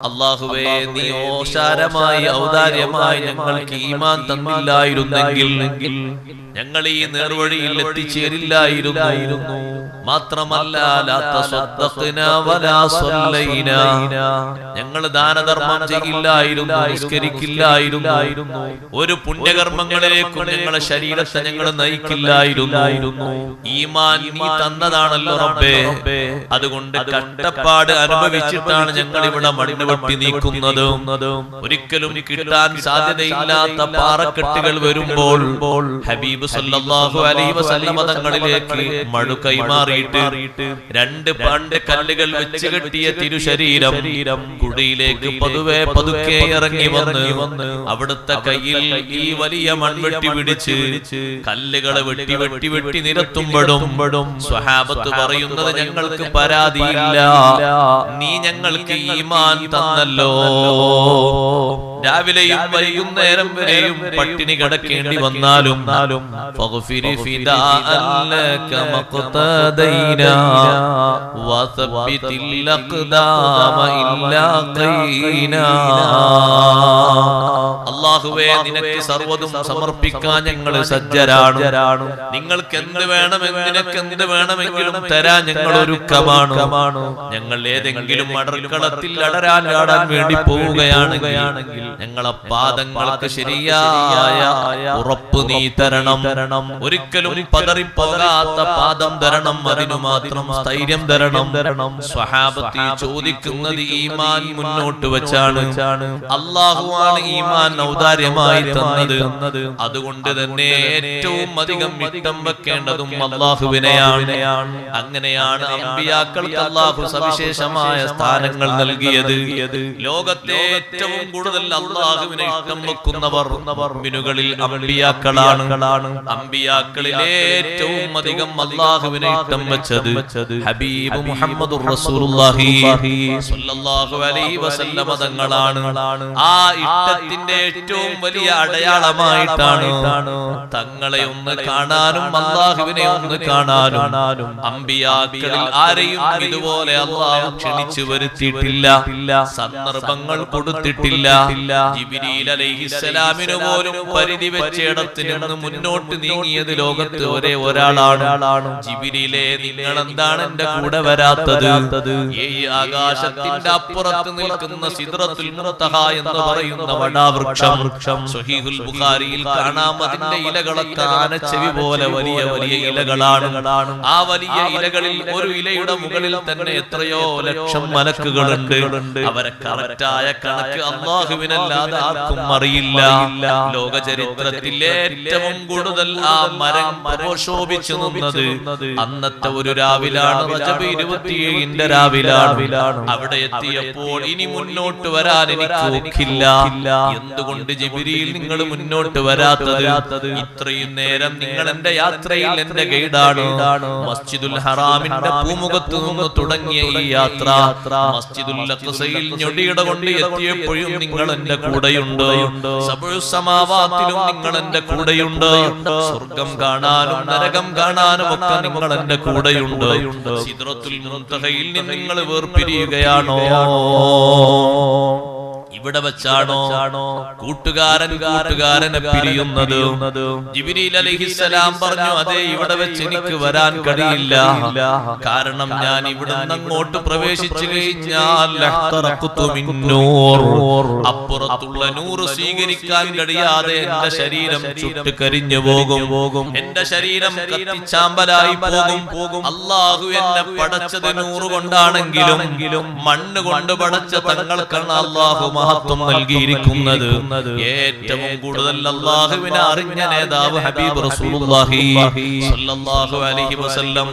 അല്ലാഹുവേ, നീ ഓശാരമായി ഔദാര്യമായി ഞങ്ങൾക്ക് ഈമാൻ തന്നില്ലായിരുന്നെങ്കിൽ ഞങ്ങൾ ഈ നേർവഴിയിൽ എത്തിച്ചേരില്ലായിരുന്നു. മാത്രമല്ല ഞങ്ങൾ ദാനധർമ്മം ചെയ്യില്ലായിരുന്നു, നിസ്കരിക്കില്ലായിരുന്നു, ഒരു പുണ്യകർമ്മങ്ങളിലേക്കും ഞങ്ങളെ ശരീരത്തെ ഞങ്ങൾ നയിക്കില്ലായിരുന്നു. ഈമാൻ നീ തന്നതാണല്ലോ റബ്ബേ. അതുകൊണ്ട് കഷ്ടപ്പാട് അനുഭവിച്ചിട്ടാണ് ഞങ്ങൾ ഇവിടെ മണ്ണ് വെട്ടി നീക്കുന്നത്. ഒരിക്കലും കിട്ടാൻ സാധ്യതയില്ലാത്ത പാറക്കെട്ടുകൾ വരുമ്പോൾ ഹബീബ് സല്ലല്ലാഹു അലൈഹി വസല്ലം തങ്ങളിലേക്ക് മഴു കൈമാറിയിട്ട് 2 പാണ്ട് കല്ലുകൾ വെച്ച് കെട്ടിയ തിരുശരീരം കുടിയിലേക്ക് പതുക്കെ ഇറങ്ങി വന്ന് അവിടുത്തെ കയ്യിൽ ഈ വലിയ മൺവെട്ടി പിടിച്ച് കല്ലുകളെ വെട്ടി നിരത്തുമ്പോഴും സ്വഹാബത്ത് പറയുന്നത്, ഞങ്ങൾക്ക് പരാതിയില്ല, നീ ഞങ്ങൾക്ക് ഈമാൻ തന്നല്ലോ. രാവിലെയും വൈകുന്നേരം വരെയും പട്ടിണി കിടക്കേണ്ടി വന്നാലും അല്ലാഹുവേ, നിനക്ക് സർവ്വതും സമർപ്പിക്കാൻ ഞങ്ങൾ സജ്ജരാണ്. നിങ്ങൾക്ക് എന്ത് വേണമെങ്കിൽ നിനക്ക് എന്ത് വേണമെങ്കിലും തരാൻ ഞങ്ങൾ ഒരുക്കമാണ്. ഞങ്ങൾ ഏതെങ്കിലും അടർക്കളത്തിൽ അടരാൻ വേണ്ടി പോവുകയാണെങ്കിൽ ഞങ്ങളെ പാദങ്ങൾക്ക് ശരിയായ ഉറപ്പ് നീ തരണം. ഒരിക്കലും പതറിപ്പോകാത്ത പാദം തരണം. അതിനു മാത്രം സ്ഥൈര്യം തരണം. സ്വഹാബത്ത് ചോദിക്കുന്നത് ഈമാൻ മുന്നോട്ട് വെച്ചാണ്. അല്ലാഹുവാണ് ഈമാൻ ഔദാര്യമായി തന്നത്. അതുകൊണ്ട് തന്നെ ഏറ്റവും അധികം ഇഷ്ടം വെക്കേണ്ടതും അല്ലാഹുവിനെയാണ്. അങ്ങനെയാണ് അമ്പിയാക്കൾക്ക് അല്ലാഹു സവിശേഷമായ സ്ഥാനങ്ങൾ നൽകിയത്. ലോകത്തെ ഏറ്റവും കൂടുതൽ അല്ലാഹുവിനെ ഇഷ്ടം വെക്കുന്നവർ മുഅ്മിനുകളിൽ അമ്പിയാക്കളാണ്. അമ്പിയാക്കളിൽ ഏറ്റവും അധികം അല്ലാഹുവിനെ ഇഷ്ടം വെച്ചത് ഹബീബ് മുഹമ്മദുർ റസൂലുള്ളാഹി സ്വല്ലല്ലാഹു അലൈഹി വസല്ലം തങ്ങളാണ്. ആ ഇഷ്ടത്തിന്റെ ഏറ്റവും വലിയ അടയാളമായിട്ടാണ് തങ്ങളെ ഒന്ന് കാണാനും അല്ലാഹുവിനെ ഒന്ന് കാണാനും അമ്പിയാക്കളിൽ ആരെയും ഇതുപോലെ അല്ലാഹു ക്ഷണിച്ചു വരുത്തിയിട്ടില്ല, സന്ദർഭങ്ങൾ കൊടുത്തിട്ടില്ല. ജിബ്രീൽ അലൈഹിസ്സലാമിന് പോലും പരിധി വെച്ചിടത്ത് നിന്ന് മുന്നോട്ട് നീങ്ങിയത് ലോകത്ത് ഒരേ ഒരാളാണ്. ജിബ്രീലേ, നിങ്ങൾ എന്താണ് എന്റെ കൂടെ വരാത്തത്? ഈ ആകാശത്തിന്റെ അപ്പുറത്ത് നിൽക്കുന്ന സിദ്റത്തുൽ മുൻതഹ എന്ന് പറയുന്ന വടാവൃക്ഷം സ്വഹീഹുൽ ബുഖാരിയിൽ കാണാം. അതിന്റെ ഇലകളൊക്കെ ആനച്ചെവി പോലെ വലിയ വലിയ ഇലകളാണ്. ആ വലിയ ഇലകളിൽ ഒരു ഇലയുടെ മുകളിൽ തന്നെ എത്രയോ ലക്ഷം മലക്കുകളുണ്ട്. അവരെ കറക്റ്റായ കണക്ക് അല്ലാഹുവിനല്ലാതെ ആർക്കും അറിയില്ല. ലോക ചരിത്രത്തിൽ ഏറ്റവും കൂടുതൽ ആ മരം പ്രശോഭിച്ചു നിന്നത് അന്നത്തെ ഒരു രാവിലാണ്, റജബ് 27 രാവിലാണ്. അവിടെ എത്തിയപ്പോൾ ഇനി മുന്നോട്ട് വരാൻ എനിക്ക് ഒക്കില്ല. എന്തുകൊണ്ട് ജിബ്രീൽ നിങ്ങൾ മുന്നോട്ട് വരാത്തത്? ഇത്രയും നേരം നിങ്ങൾ എന്റെ യാത്രയിൽ എന്റെ ഗൈഡാണ്. മസ്ജിദുൽ ഹറാമിന്റെ പൂമുഖത്ത് നിന്ന് തുടങ്ങിയ ഈ യാത്ര മസ്ജിദുൽ അഖ്സയിൽ ഞൊടിയിട കൊണ്ട് എത്തിയപ്പോഴും നിങ്ങൾ എന്റെ കൂടെയുണ്ട്. സബഉ സമാവാത്തിലും നിങ്ങൾ എന്റെ കൂടെയുണ്ട്. സ്വർഗം കാണാനും നരകം കാണാനും ഒക്കെ നിങ്ങൾ എന്റെ കൂടെയുണ്ട്. സിദ്റത്തുൽ മുൻതഹയിൽ നിന്ന് നിങ്ങൾ വേർപിരിയുകയാണോ? ഇവിടെ വെച്ചാണോ കൂട്ടുകാരനെ പിരിയുന്നത്? ജിബ്രീൽ അലൈഹിസ്സലാം പറഞ്ഞു, അതെ, ഇവിടെ വെച്ച് എനിക്ക് വരാൻ കഴിയില്ല. കാരണം ഞാൻ ഇവിടുന്ന് അങ്ങോട്ട് പ്രവേശിച്ചു കഴിഞ്ഞാൽ അപ്പുറത്തുള്ള നൂറ് സ്വീകരിക്കാൻ കഴിയാതെ എന്റെ ശരീരം ചുട്ട് കരിഞ്ഞു പോകും. എന്റെ ശരീരം കത്തിച്ചാമ്പലായി പോകും. അല്ലാഹു എന്നെ പടച്ചത് 100 കൊണ്ടാണെങ്കിലും മണ്ണ് കൊണ്ട് പടച്ച തങ്ങൾക്കാണ് അല്ലാഹു മഹത്വം നൽകിയിരിക്കുന്നത്. ഏറ്റവും കൂടുതൽ അല്ലാഹുവിനെ അറിഞ്ഞ നേതാവ് ഹബീബ് റസൂലുള്ളാഹി സ്വല്ലല്ലാഹു അലൈഹി വസല്ലം.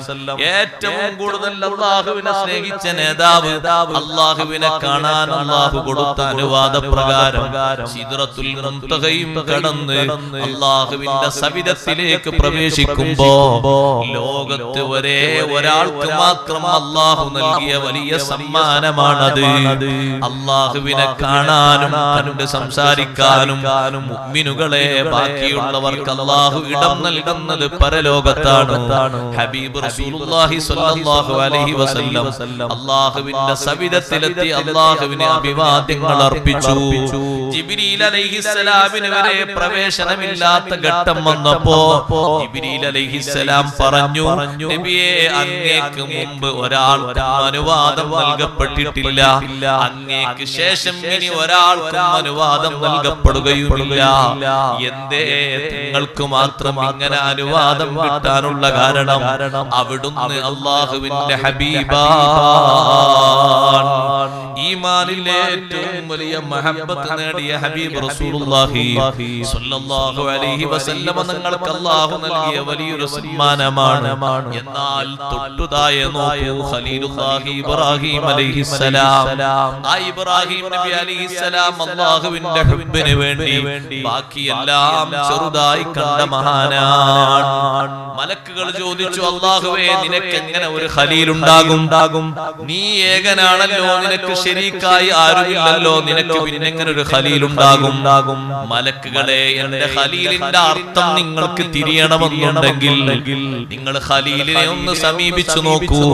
ഏറ്റവും കൂടുതൽ അല്ലാഹുവിനെ സ്നേഹിച്ച നേതാവ് അല്ലാഹുവിനെ കാണാൻ അല്ലാഹു കൊടുത്ത അനുവാദപ്രകാരം സിദ്റത്തുൽ മുൻതഹയും കടന്ന് അല്ലാഹുവിന്റെ സവിധത്തിലേക്ക് പ്രവേശിക്കുമ്പോ ലോകത്ത് ഒരേ ഒരാൾക്ക് മാത്രം അല്ലാഹു നൽകിയ വലിയ സമ്മാനമാണത്. അല്ലാഹുവിനെ കാണാൻ കാണാനും കണ്ട് സംസാരിക്കാനും മുഅ്മിനുകളെ ബാക്കിയുള്ളവർക്ക് അല്ലാഹു ഇടം നൽകുന്നത് പരലോകത്താണ്. ഹബീബ് റസൂലുള്ളാഹി സ്വല്ലല്ലാഹു അലൈഹി വസല്ലം അല്ലാഹുവിന്റെ സവിധത്തിലെത്തി അല്ലാഹുവിനെ അഭിവാദ്യങ്ങൾ അർപ്പിച്ചു. ജിബ്രീൽ അലൈഹിസ്സലാമിന് വരെ പ്രവേശനമില്ലാത്ത ഘട്ടം വന്നപ്പോ ജിബ്രീൽ അലൈഹിസ്സലാം പറഞ്ഞു, നബിയേ, അങ്ങേക്ക് മുമ്പ് ഒരാൾക്കും അനുവാദം നൽകപ്പെട്ടിട്ടില്ല, അങ്ങേക്ക് ശേഷം ഇനി ഒരാൾക്കും അനുവാദം നൽകപ്പെടുകയുമില്ല. എന്തേ നിങ്ങൾക്ക് മാത്രം ഇങ്ങനെ അനുവാദം കിട്ടാനുള്ള കാരണം? അവിടുന്ന് അല്ലാഹുവിന്റെ ഹബീബാണ്. ഈമാനിലെ ഏറ്റവും വലിയ മഹബ്ബത്ത് നേടിയ ഹബീബ് റസൂലുള്ളാഹി സ്വല്ലല്ലാഹു അലൈഹി വസല്ലം നിങ്ങൾക്ക് അല്ലാഹു നൽകിയ വലിയൊരു സമ്മാനമാണ്. എന്നാൽ തൊട്ടുതായ നോക്കൂ, ഖലീലുല്ലാഹി ഇബ്രാഹിം അലൈഹിസ്സലാം. ആ ഇബ്രാഹിം നബി അലൈഹിസ്സലാം അല്ലാഹുവിന്റെ ഹുബ്ബിന് വേണ്ടി ബാക്കിയെല്ലാം ചെറുതായി കണ്ട മഹാനാണ്. മലക്കുകൾ ചോദിച്ചു, അല്ലാഹുവേ, നിനക്ക് എങ്ങനെ ഒരു ഖലീൽ ഉണ്ടാകും? നീ ഏകനാണല്ലോ, നിനക്ക് ശരീക്കായി ആരുമില്ലല്ലോ, നിനക്ക് പിന്നെ എങ്ങനെ ഒരു ഖലീൽ ഉണ്ടാകും? മലക്കുകളെ, എന്റെ ഖലീലിന്റെ അർത്ഥം നിങ്ങൾക്ക് തിരിയണമെന്നുണ്ടെങ്കിൽ നിങ്ങൾ ഖലീലിനെ ഒന്ന് സമീപിച്ചു നോക്കൂ.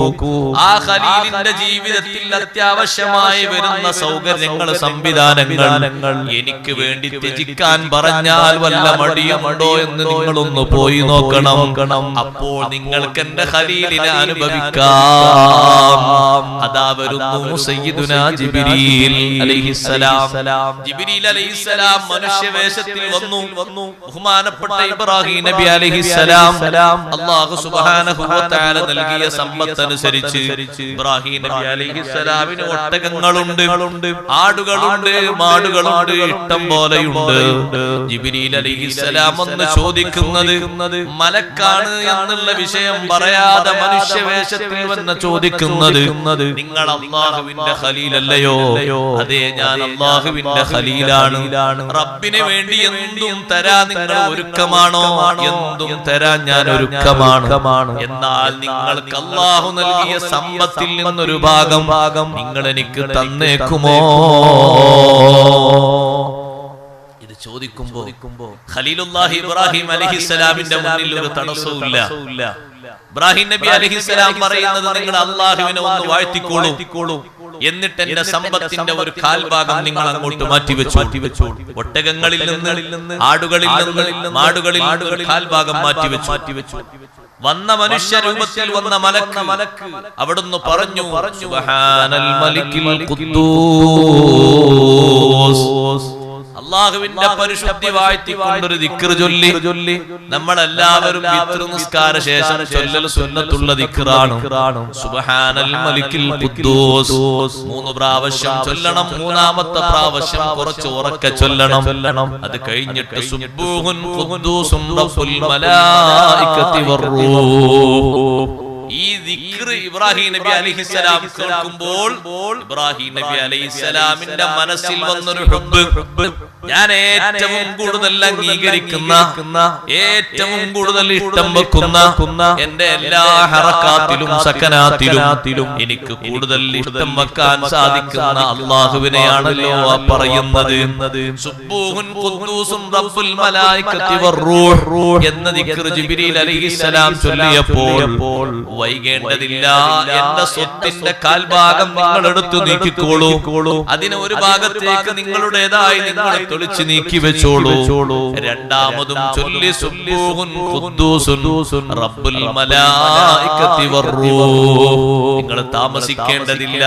ആ ഖലീലിന്റെ ജീവിതത്തിൽ അത്യാവശ്യമായി വരുന്ന സൗകര്യങ്ങൾ, സംവിധാനങ്ങൾ എനിക്ക് വേണ്ടി ത്യജിക്കാൻ പറഞ്ഞാൽ വല്ല മടിയുണ്ടോ എന്ന് നിങ്ങളൊന്ന് പോയി നോക്കണം. അപ്പോൾ നിങ്ങൾക്ക് എന്റെ ഖലീലിനെ അനുഭവിക്കാം. അതാ വരുന്നു സയ്യിദുനാ ജിബ്രീൽ അലൈഹിസ്സലാം. ജിബ്രീൽ അലൈഹിസ്സലാം മനുഷ്യവേഷത്തിൽ വന്നു. ബഹുമാനപ്പെട്ട ഇബ്രാഹിം നബി അലൈഹിസ്സലാം അല്ലാഹു സുബ്ഹാനഹു വ തആല നൽകിയ സമ്പത്തനുസരിച്ച് ഇബ്രാഹിം നബി അലൈഹിസ്സലാമിന് ഒട്ടകങ്ങളുണ്ട്, ആടുകളുണ്ട്, മാടുകളുണ്ട്, ഇഷ്ടം പോലെയുണ്ട്. ജിബ്രീൽ അലൈഹിസ്സലാം ഒന്ന് ചോദിക്കുന്നത് മലക്കാണ് എന്നുള്ള വിഷയം പറയാതെ മനുഷ്യവേഷത്തിൽ വന്ന് ചോദിക്കുന്നത്, നിങ്ങൾ അല്ലാഹുവിന്റെ ഖലീലല്ലയോ? അതെ, ഞാൻ അല്ലാഹുവിന്റെ ഖലീലാണ്. റബ്ബിന് വേണ്ടി എന്തും തരാൻ നിങ്ങൾ ഒരുക്കമാണോ? എന്തും തരാൻ ഞാൻ ഒരുക്കമാണ്. എന്നാൽ നിങ്ങൾക്ക് അല്ലാഹു നൽകിയ സമ്പത്തിൽ നിന്നൊരു ഭാഗം നിങ്ങൾ എനിക്ക് തന്നേക്കുമോ? ഇത് ചോദിക്കുമ്പോ ഖലീലുല്ലാഹി ഇബ്രാഹിം അലൈഹിസ്സലാമിന്റെ മുന്നിൽ ഒരു തടസ്സവുമില്ല. ഇബ്രാഹിം നബി അലൈഹിസ്സലാം പറയുന്നത്, നിങ്ങൾ അല്ലാഹുവിനെ ഒന്ന് വാഴ്ത്തിക്കോളൂ, എന്നിട്ട് എന്റെ സമ്പത്തിന്റെ ഒരു കാൽഭാഗം നിങ്ങൾ അങ്ങോട്ട് മാറ്റിവെച്ചു. ഒട്ടകങ്ങളിൽ നിന്ന്, ആടുകളിൽ നിന്ന്, മാടുകളിൽ നിന്ന് കാൽഭാഗം മാറ്റിവെച്ചു. വന്ന മനുഷ്യ രൂപത്തിൽ വന്ന മലക്ക് അവിടുന്ന് പറഞ്ഞു, സുബ്ഹാനൽ മലിക്കിൽ ഖുദ്ദൂസ്. അല്ലാഹുവിന്റെ പരിശുദ്ധി വാഴ്ത്തിക്കൊണ്ടൊരു ദിക്ർ ചൊല്ലി നമ്മളെല്ലാവരും വിത്ർ നിസ്കാര ശേഷം ചൊല്ലൽ സുന്നത്തുള്ള ദിക്റാണ്. സുബ്ഹാനൽ മലിക്കിൽ ഖുദ്ദൂസ് 3 പ്രാവശ്യം ചൊല്ലണം. 3ാമത്തെ പ്രാവശ്യം കുറച്ച് ഉറക്കെ ചൊല്ലണം. അത് കഴിഞ്ഞിട്ട് സുബ്ബൂഹുൻ ഖുദ്ദൂസും റബ്ബുൽ മലായികത്തി വറൂഹ്. ഈ ദിക്ർ ഇബ്രാഹിം നബി അലൈഹിസ്സലാം കേൾക്കുമ്പോൾ ഇബ്രാഹിം നബി അലൈഹിസ്സലാമിന്റെ മനസ്സിൽ വന്നൊരു ഹുബ്ബ്, ഞാൻ ഏറ്റവും കൂടുതൽ അംഗീകരിക്കുന്ന, ഏറ്റവും കൂടുതൽ ഇഷ്ടം വെക്കുന്ന, എന്റെ എല്ലാ ഹറക്കാത്തിലും സക്കനാത്തിലും എനിക്ക് കൂടുതൽ ഇഷ്ടം വെക്കാൻ സാധിക്കുന്ന അല്ലാഹുവിനെയാണല്ലോ പറയുന്നത്. സുബ്ബൂഹുൻ ഖുദ്ദൂസും റബ്ബുൽ മലായികത്തി വറൂഹ് എന്ന ദിക്ർ ജിബ്രീൽ അലൈഹിസ്സലാം ചൊല്ലിയപ്പോൾ വൈകേണ്ടതില്ല, എന്റെ സ്വത്തിന്റെ കാൽഭാഗം നിങ്ങൾ എടുത്തു നീക്കിക്കോളൂ. അതിന് ഒരു ഭാഗത്തേക്ക് നിങ്ങളുടേതായി നിങ്ങൾ തെളിച്ച് നീക്കി വെച്ചോളൂ. രണ്ടാമതും ചൊല്ലി സുബ്ബൂഹുൻ ഖുദ്ദൂസുൻ റബ്ബുൽ മലായികത്തി വറൂഹ്. നിങ്ങൾ താമസിക്കേണ്ടതില്ല,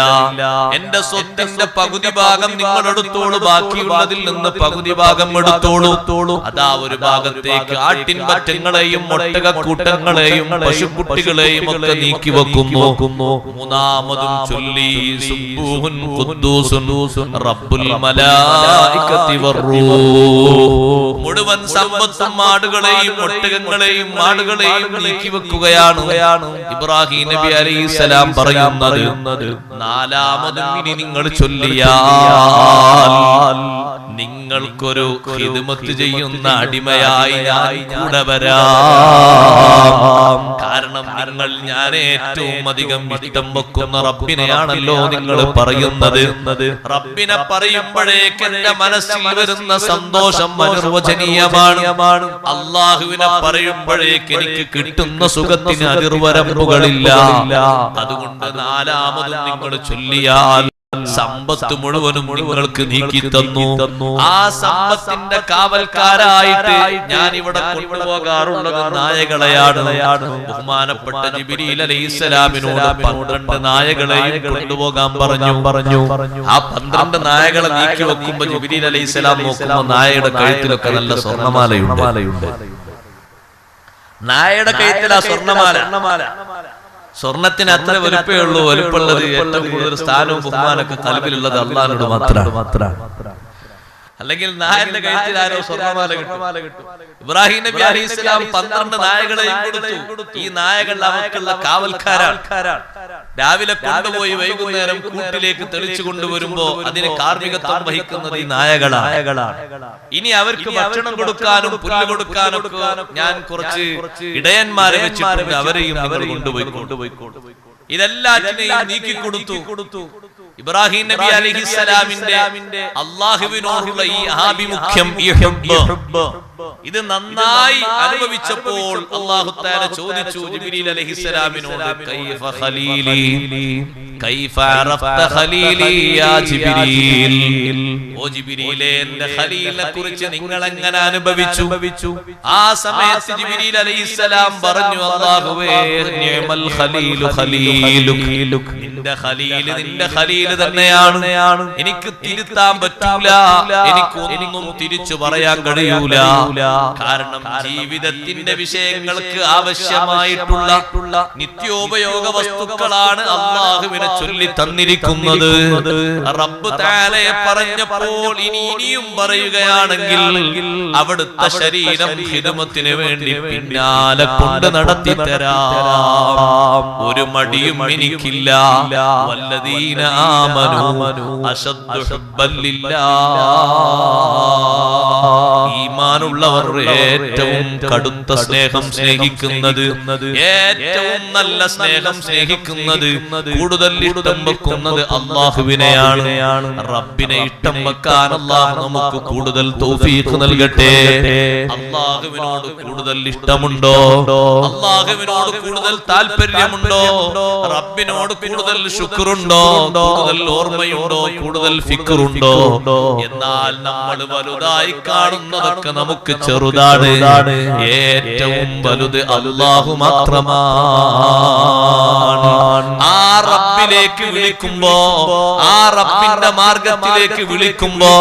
എന്റെ സ്വത്തിന്റെ പകുതി ഭാഗം നിങ്ങൾ എടുത്തോളൂ, ബാക്കിയുള്ളതിൽ നിന്ന് പകുതി ഭാഗം എടുത്തോളൂ. അതാ ഒരു ഭാഗത്തേക്ക് ആട്ടിൻപറ്റങ്ങളെയും ഒട്ടകക്കൂട്ടങ്ങളെയും പശുക്കുട്ടികളെയും ഒക്കെ നീക്കി വെക്കുന്നു. മൂന്നാമതും ചൊല്ലി സുബ്ബൂഹുൻ ഖുദ്ദൂസുൻ റബ്ബുൽ മലായികത്തി വറൂഹ്. മുഴുവൻ സമ്പത്തും ആടുകളെയും ഒട്ടകങ്ങളെയും മാടുകളെയും നീക്കി വെക്കുകയാണ് ഇബ്രാഹിം നബി അലൈഹിസ്സലാം പറയുന്നത്. നാലാമതും ഇനി നിങ്ങൾ ചൊല്ലിയാൽ നിങ്ങൾക്കൊരു ഖിദ്മത്ത് ചെയ്യുന്ന അടിമയായി ഞാൻ കൂടെ വരാം. കാരണം നിങ്ങൾ ഞാൻ ഏറ്റവും അധികം ഇഷ്ടം വെക്കുന്ന റബ്ബിനെയാണല്ലോ നിങ്ങൾ പറയുന്നത്. റബ്ബിനെ പറയുമ്പോഴേക്ക് എന്റെ മനസ്സിൽ വരുന്ന സന്തോഷം അനിർവചനീയമാണ്. അള്ളാഹുവിനെ പറയുമ്പോഴേക്ക് എനിക്ക് കിട്ടുന്ന സുഖത്തിന് അതിർവരമ്പുകളില്ല. അതുകൊണ്ട് നാലാമതും നിങ്ങൾ ചൊല്ലിയാൽ സമ്പത്ത് മുഴുവനും നിങ്ങൾക്ക് നീക്കി തന്നു. ആ സമ്പത്തിന്റെ കാവൽക്കാരായിട്ട് ഞാൻ ഇവിടെ കൊണ്ടുപോകാറുള്ളത് നായകളെയാണ്. ബഹുമാനപ്പെട്ട ജിബ്രീൽ അലൈഹിസ്സലാമിനോട് 12 നായകളെയും കൊണ്ടുപോകാൻ പറഞ്ഞു. ആ 12 നായകളെ നീക്കി വെക്കുമ്പോ ജിബ്രീൽ അലൈഹിസ്സലാം നോക്കുമ്പോ നായയുടെ കഴുത്തിലൊക്കെ നല്ല സ്വർണ്ണമാലയുണ്ട്. നായയുടെ കഴുത്തിൽ ആ സ്വർണ്ണമാല. സ്വർണത്തിന് അത്ര വലുപ്പേ ഉള്ളൂ. വലുപ്പമുള്ളത് ഏറ്റവും കൂടുതൽ സ്ഥാനവും ബഹുമാനൊക്കെ കൽബിലുള്ളത് അല്ലാഹുവിനോട് മാത്രമാണ്. അല്ലെങ്കിൽ നായന്റെ കഴുത്തിൽ ആരോ സ്വർണ്ണമാല കിട്ടും. ഇബ്രാഹിം നബി അലൈഹിസ്സലാം 12 നായകളെയും കൊടുത്തു. ഈ നായകൾ അവർക്കുള്ള കാവൽക്കാരാണ്. രാവിലെ കൊണ്ടുപോയി വൈകുന്നേരം കൂട്ടിലേക്ക് തെളിച്ചു കൊണ്ടുവരുമ്പോ അതിന് കാർമികത്വം വഹിക്കുന്നത് ഈ നായകളാണ്. ഇനി അവർക്ക് ഭക്ഷണം കൊടുക്കാനും പുല്ല് കൊടുക്കാനും ഞാൻ കുറച്ച് ഇടയന്മാരെ വെച്ചിട്ടുണ്ട്. അവരെയും നിങ്ങൾ കൊണ്ടുപോയി. ഇതെല്ലാറ്റിനെയും നീക്കിക്കൊടുത്തു. ഇബ്രാഹിം നബി അലൈഹിസ്സലാമിന്റെ അല്ലാഹുവിനോടുള്ള ഈ ആഭിമുഖ്യം, ഈ ഹുബ്ബ്, ഇത് നന്നായി അനുഭവിച്ചപ്പോൾ അല്ലാഹു തആല ചോദിച്ചു ജിബ്രീൽ അലൈഹിസ്സലാമിനോട്, കൈഫ ഖലീലി, കൈഫ അറഫ്ത ഖലീലി യാ ജിബ്രീൽ. ഓ ജിബ്രീലേ, എന്റെ ഖലീലിനെ കുറിച്ച് നിങ്ങൾ എങ്ങനെ അനുഭവിച്ചു? ആ സമയത്ത് ജിബ്രീൽ അലൈഹിസ്സലാം പറഞ്ഞു, അല്ലാഹുവേ, നിഅമൽ ഖലീലു ഖലീലുക്. നിന്റെ ഖലീൽ തന്നെയാണ്. എനിക്ക് തിരുത്താൻ പറ്റൂല, എനിക്ക് ഒന്നും തിരിച്ചു പറയാൻ കഴിയൂല. കാരണം ജീവിതത്തിന്റെ വിഷയങ്ങൾക്ക് ആവശ്യമായിട്ടുള്ള നിത്യോപയോഗ വസ്തുക്കളാണ് അല്ലാഹുവിനെ ചൊല്ലി തന്നിരിക്കുന്നത്. റബ്ബ് തആലയെ പറഞ്ഞപ്പോൾ ഇനിയും പറയുകയാണെങ്കിൽ അവിടുത്തെ ശരീരം ഖിദ്മത്തിന് വേണ്ടി പിന്നാലെ കൊണ്ട് നടത്തി തരാം. ഒരു മടിയും എനിക്കില്ല. വല്ലദീന ആമനൂ അശദ്ദു ഹുബ്ബൻ ലില്ലാഹ്. ഈമാനുള്ളവർ ഏറ്റവും കടുത്ത സ്നേഹം സ്നേഹിക്കുന്നത്, ഏറ്റവും നല്ല സ്നേഹം സ്നേഹിക്കുന്നത്, കൂടുതൽ ഇഷ്ടം വെക്കുന്നത് അല്ലാഹുവിനെയാണ്. റബ്ബിനെ ഇഷ്ടം വെക്കാൻ അല്ലാഹു നമുക്ക് കൂടുതൽ തൗഫീഖ് നൽകട്ടെ. അല്ലാഹുവിനോട് കൂടുതൽ ഇഷ്ടമുണ്ടോ? അല്ലാഹുവിനോട് കൂടുതൽ താല്പര്യമുണ്ടോ? റബ്ബിനോട് കൂടുതൽ ശുക്റുണ്ടോ? കൂടുതൽ ഓർമ്മയുണ്ടോ? കൂടുതൽ ഫിക്റുണ്ടോ? എന്നാൽ നമ്മൾ വലുതായി കാണുന്നതൊക്കെ നമുക്ക് ചെറുതാണ്. ഏറ്റവും വലുത് അല്ലാഹു മാത്രമാണ്. ആ റബ്ബിലേക്ക് വിളിക്കുമ്പോ, ആ റബ്ബിന്റെ മാർഗത്തിലേക്ക് വിളിക്കുമ്പോ,